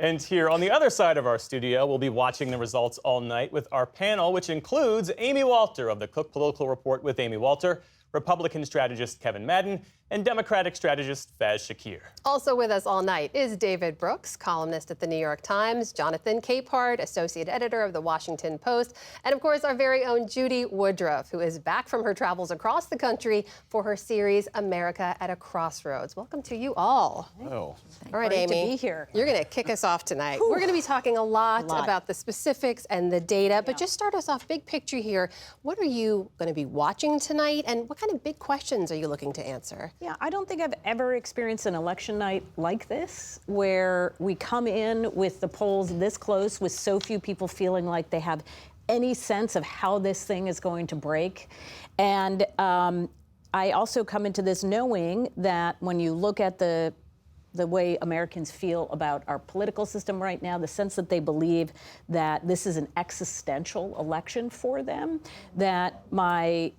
And here on the other side of our studio, we'll be watching the results all night with our panel, which includes Amy Walter of the Cook Political Report with Amy Walter, Republican strategist Kevin Madden, and Democratic strategist Faz Shakir. Also with us all night is David Brooks, columnist at the New York Times, Jonathan Capehart, associate editor of the Washington Post, and of course our very own Judy Woodruff, who is back from her travels across the country for her series America at a Crossroads. Welcome to you all. Oh. All right, Great Amy, to be here. You're going to kick us off tonight. We're going to be talking a lot about the specifics and the data, but just start us off big picture here. What are you going to be watching tonight, and what kind of big questions are you looking to answer? Yeah, I don't think I've ever experienced an election night like this, where we come in with the polls this close, with so few people feeling like they have any sense of how this thing is going to break. And I also come into this knowing that when you look at the way Americans feel about our political system right now, the sense that they believe that this is an existential election for them, that my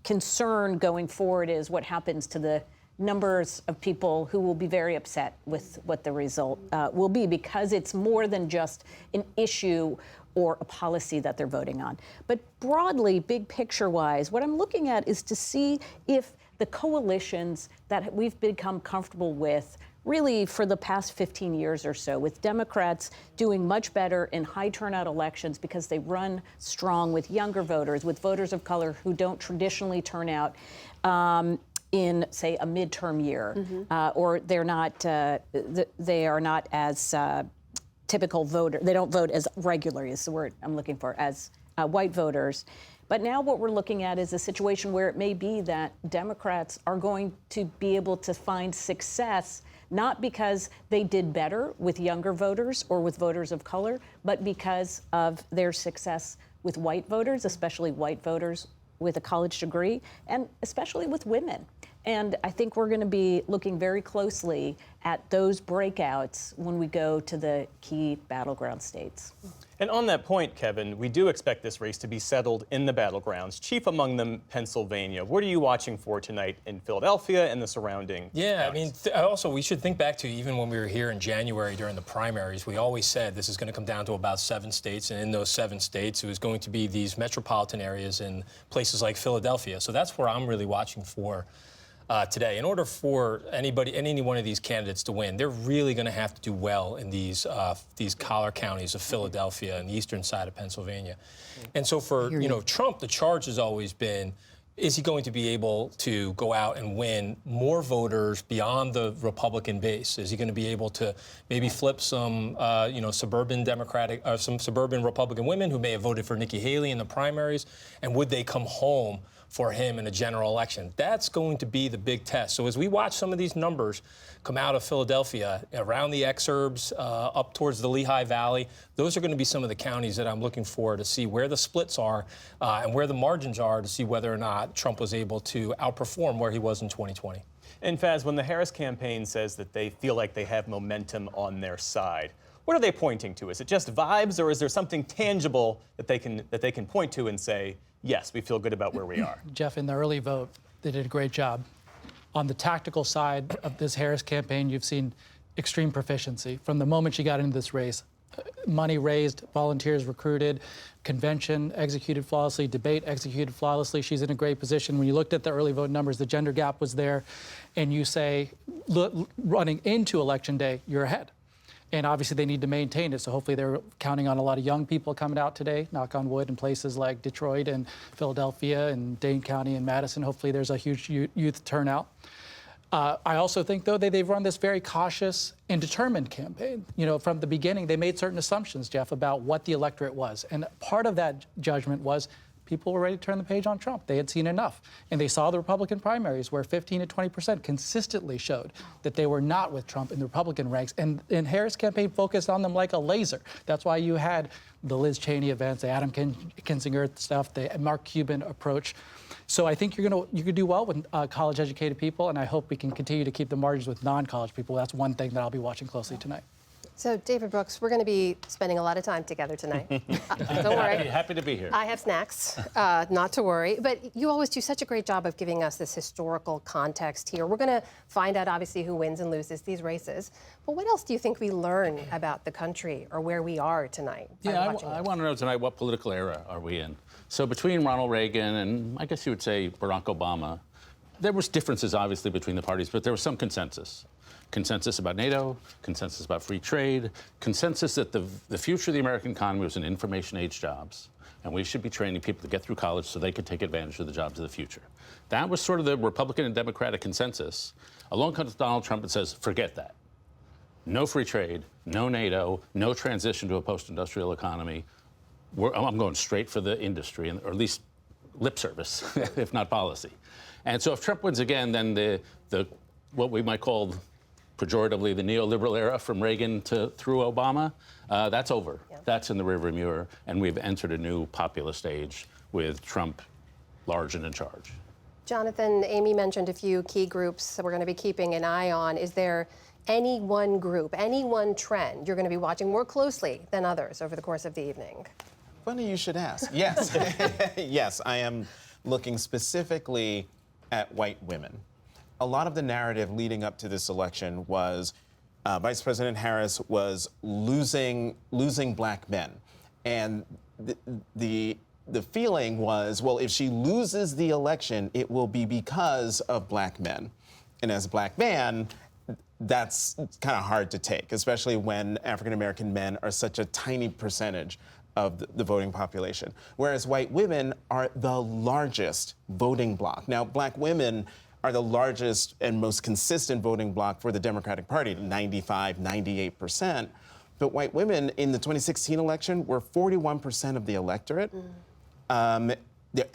concern going forward is what happens to the numbers of people who will be very upset with what the result will be, because it's more than just an issue or a policy that they're voting on. But broadly, big picture-wise, what I'm looking at is to see if the coalitions that we've become comfortable with really for the past 15 years or so, with Democrats doing much better in high turnout elections because they run strong with younger voters, with voters of color who don't traditionally turn out in, say, a midterm year, or they're not, they are not as typical voter. They don't vote as regularly, is the word I'm looking for, as white voters. But now what we're looking at is a situation where it may be that Democrats are going to be able to find success, not because they did better with younger voters or with voters of color, but because of their success with white voters, especially white voters with a college degree, and especially with women. And I think we're going to be looking very closely at those breakouts when we go to the key battleground states. And on that point, Kevin, we do expect this race to be settled in the battlegrounds, chief among them Pennsylvania. What are you watching for tonight in Philadelphia and the surrounding counties? I mean, also, we should think back to even when we were here in January during the primaries, we always said this is going to come down to about 7 states, and in those 7 states, it was going to be these metropolitan areas in places like Philadelphia. So that's where I'm really watching for today. In order for any one of these candidates to win, they're really going to have to do well in these collar counties of Philadelphia and the eastern side of Pennsylvania. And so for Trump, the charge has always been, is he going to be able to go out and win more voters beyond the Republican base? Is he going to be able to maybe flip some suburban Democratic or some suburban Republican women who may have voted for Nikki Haley in the primaries, and would they come home for him in a general election? That's going to be the big test. So as we watch some of these numbers come out of Philadelphia, around the exurbs, up towards the Lehigh Valley, those are going to be some of the counties that I'm looking for to see where the splits are and where the margins are, to see whether or not Trump was able to outperform where he was in 2020. And Faz, when the Harris campaign says that they feel like they have momentum on their side, what are they pointing to? Is it just vibes, or is there something tangible that they can point to and say, yes, we feel good about where we are? Jeff, in the early vote, they did a great job. On the tactical side of this Harris campaign, you've seen extreme proficiency. From the moment she got into this race, money raised, volunteers recruited, convention executed flawlessly, debate executed flawlessly. She's in a great position. When you looked at the early vote numbers, the gender gap was there, and you say, running into Election Day, you're ahead. And obviously they need to maintain it, so hopefully they're counting on a lot of young people coming out today, knock on wood, in places like Detroit and Philadelphia and Dane County and Madison. Hopefully there's a huge youth turnout. I also think, though, they've run this very cautious and determined campaign. You know, from the beginning, they made certain assumptions, Jeff, about what the electorate was. And part of that judgment was people were ready to turn the page on Trump. They had seen enough. And they saw the Republican primaries where 15 to 20% consistently showed that they were not with Trump in the Republican ranks. And Harris campaign focused on them like a laser. That's why you had the Liz Cheney events, the Adam Kinzinger stuff, the Mark Cuban approach. So I think you could do well with college-educated people, and I hope we can continue to keep the margins with non-college people. That's one thing that I'll be watching closely tonight. So, David Brooks, we're going to be spending a lot of time together tonight. Don't worry. Happy to be here. I have snacks, not to worry. But you always do such a great job of giving us this historical context here. We're going to find out, obviously, who wins and loses these races. But what else do you think we learn about the country or where we are tonight? Yeah, I want to know tonight, what political era are we in? So between Ronald Reagan and I guess you would say Barack Obama, there was differences, obviously, between the parties, but there was some consensus. Consensus about NATO, consensus about free trade, consensus that the future of the American economy was in information age jobs, and we should be training people to get through college so they could take advantage of the jobs of the future. That was sort of the Republican and Democratic consensus. Along comes Donald Trump and says, forget that. No free trade, no NATO, no transition to a post-industrial economy. I'm going straight for the industry, or at least lip service, if not policy. And so if Trump wins again, then the what we might call pejoratively the neoliberal era from Reagan through Obama, that's over. Yeah. That's in the rearview mirror, and we've entered a new populist age with Trump large and in charge. Jonathan, Amy mentioned a few key groups that we're going to be keeping an eye on. Is there any one group, any one trend you're going to be watching more closely than others over the course of the evening? Funny you should ask. Yes. Yes, I am looking specifically at white women. A lot of the narrative leading up to this election was Vice President Harris was losing black men. And the feeling was, well, if she loses the election, it will be because of black men. And as a black man, that's kind of hard to take, especially when African-American men are such a tiny percentage of the voting population. Whereas white women are the largest voting bloc. Now, black women are the largest and most consistent voting bloc for the Democratic Party, 95, 98%. But white women in the 2016 election were 41% of the electorate. The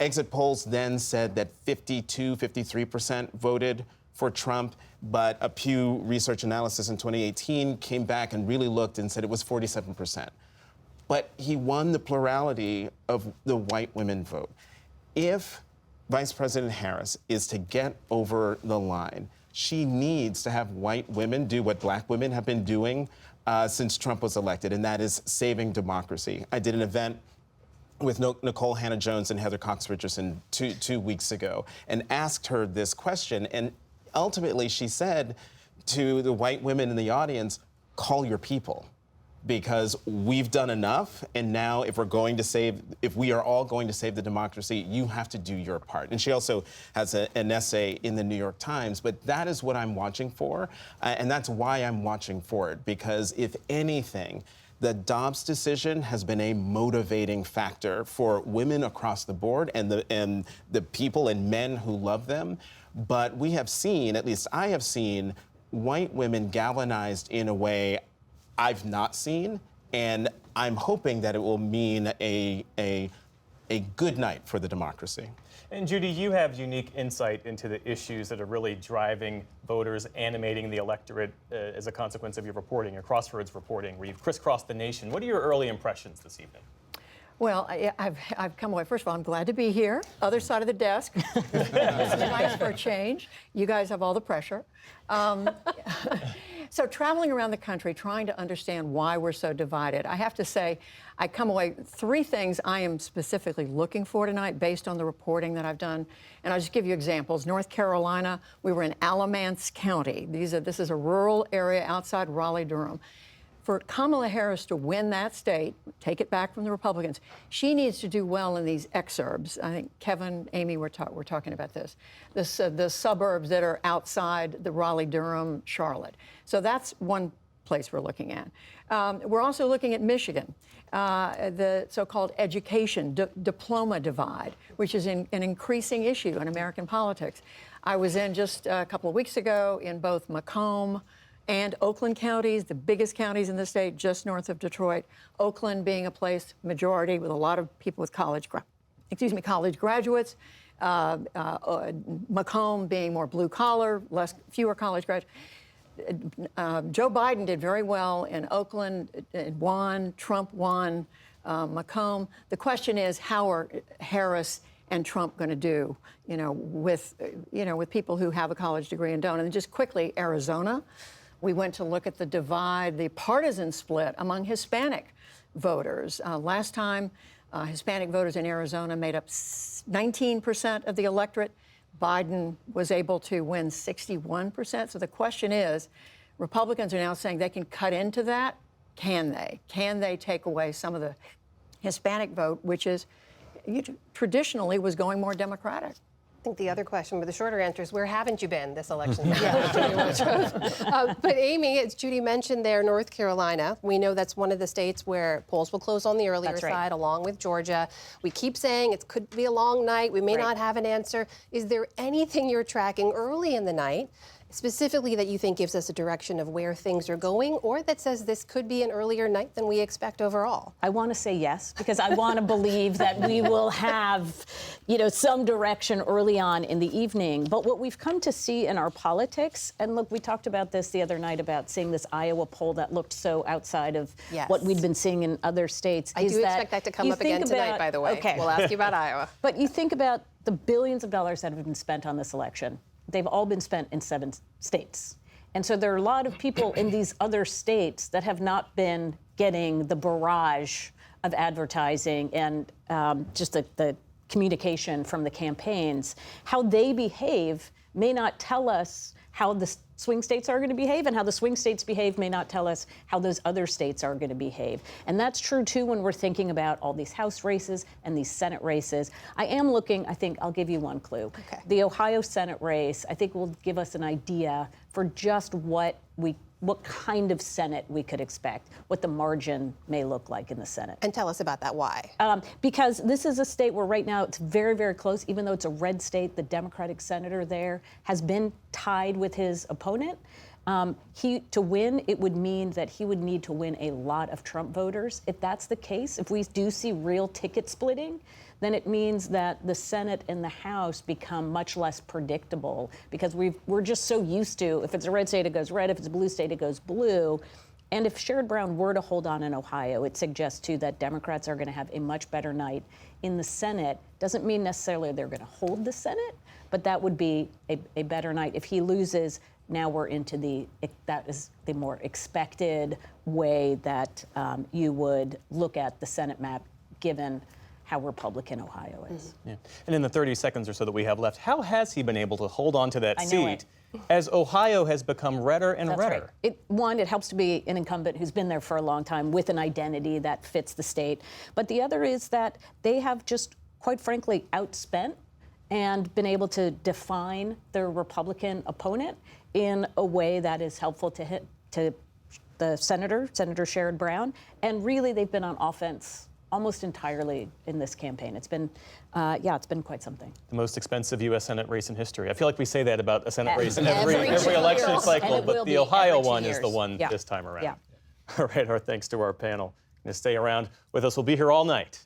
exit polls then said that 52, 53% voted for Trump, but a Pew Research analysis in 2018 came back and really looked and said it was 47%. But he won the plurality of the white women vote. If Vice President Harris is to get over the line, she needs to have white women do what black women have been doing since Trump was elected, and that is saving democracy. I did an event with Nicole Hannah-Jones and Heather Cox Richardson two weeks ago and asked her this question. And ultimately, she said to the white women in the audience, call your people. Because we've done enough, and now if we are all going to save the democracy, you have to do your part. And she also has an essay in the New York Times, but that is what I'm watching for, and that's why I'm watching for it, because if anything, the Dobbs decision has been a motivating factor for women across the board and the people and men who love them. But we have seen, at least I have seen, white women galvanized in a way I've not seen, and I'm hoping that it will mean a good night for the democracy. And Judy, you have unique insight into the issues that are really driving voters, animating the electorate as a consequence of your reporting, your Crossroads reporting, where you've crisscrossed the nation. What are your early impressions this evening? Well, I've come away. First of all, I'm glad to be here. Other side of the desk. It's nice for a change. You guys have all the pressure. So traveling around the country, trying to understand why we're so divided, I have to say, I come away, three things I am specifically looking for tonight based on the reporting that I've done. And I'll just give you examples. North Carolina, we were in Alamance County. This is a rural area outside Raleigh-Durham. For Kamala Harris to win that state, take it back from the Republicans, she needs to do well in these exurbs. I think Kevin, Amy, we're talking about this. The suburbs that are outside the Raleigh-Durham, Charlotte. So that's one place we're looking at. We're also looking at Michigan, the so-called education diploma divide, which is an increasing issue in American politics. I was in just a couple of weeks ago in both Macomb and Oakland counties, the biggest counties in the state, just north of Detroit. Oakland being a place, majority with a lot of people with college graduates. Macomb being more blue collar, fewer college graduates. Joe Biden did very well in Oakland, won. Trump won Macomb. The question is, how are Harris and Trump going to do, with people who have a college degree and don't? And just quickly, Arizona. We went to look at the divide, the partisan split among Hispanic voters. Last time, Hispanic voters in Arizona made up 19% of the electorate. Biden was able to win 61%. So the question is, Republicans are now saying they can cut into that. Can they? Can they take away some of the Hispanic vote, which is traditionally was going more Democratic? I think the other question, but the shorter answer is, where haven't you been this election? But Amy, as Judy mentioned there, North Carolina, we know that's one of the states where polls will close on the earlier That's right. side, along with Georgia. We keep saying it could be a long night. We may Right. not have an answer. Is there anything you're tracking early in the night, specifically that you think gives us a direction of where things are going, or that says this could be an earlier night than we expect overall? I want to say yes, because I want to believe that we will have, some direction early on in the evening. But what we've come to see in our politics, and look, we talked about this the other night about seeing this Iowa poll that looked so outside of Yes. what we'd been seeing in other states. I do expect that to come up again tonight, by the way. Okay. We'll ask you about Iowa. But you think about the billions of dollars that have been spent on this election. They've all been spent in 7 states. And so there are a lot of people in these other states that have not been getting the barrage of advertising and just the communication from the campaigns. How they behave may not tell us how the swing states are going to behave, and how the swing states behave may not tell us how those other states are going to behave. And that's true, too, when we're thinking about all these House races and these Senate races. I am looking, I think I'll give you one clue. Okay. The Ohio Senate race, I think, will give us an idea for just what kind of Senate we could expect, what the margin may look like in the Senate. And tell us about that. Why? Because this is a state where right now it's very, very close. Even though it's a red state, the Democratic senator there has been tied with his opponent. To win, it would mean that he would need to win a lot of Trump voters. If that's the case, if we do see real ticket splitting, then it means that the Senate and the House become much less predictable, because we're just so used to, if it's a red state, it goes red. If it's a blue state, it goes blue. And if Sherrod Brown were to hold on in Ohio, it suggests, too, that Democrats are going to have a much better night in the Senate. Doesn't mean necessarily they're going to hold the Senate, but that would be a better night. If he loses, now we're into that is the more expected way that you would look at the Senate map, given how Republican Ohio is. Yeah. And in the 30 seconds or so that we have left, how has he been able to hold on to that I know seat as Ohio has become redder and That's redder? right. It helps to be an incumbent who's been there for a long time with an identity that fits the state. But the other is that they have just, quite frankly, outspent and been able to define their Republican opponent in a way that is helpful to the Senator Sherrod Brown. And really, they've been on offense almost entirely in this campaign. It's been quite something. The most expensive U.S. Senate race in history. I feel like we say that about a Senate race in Every every election year. cycle, And it but will the be Ohio every 2 one is the years. one Yeah. this time around. Yeah. All right, our thanks to our panel. Going to stay around with us. We'll be here all night.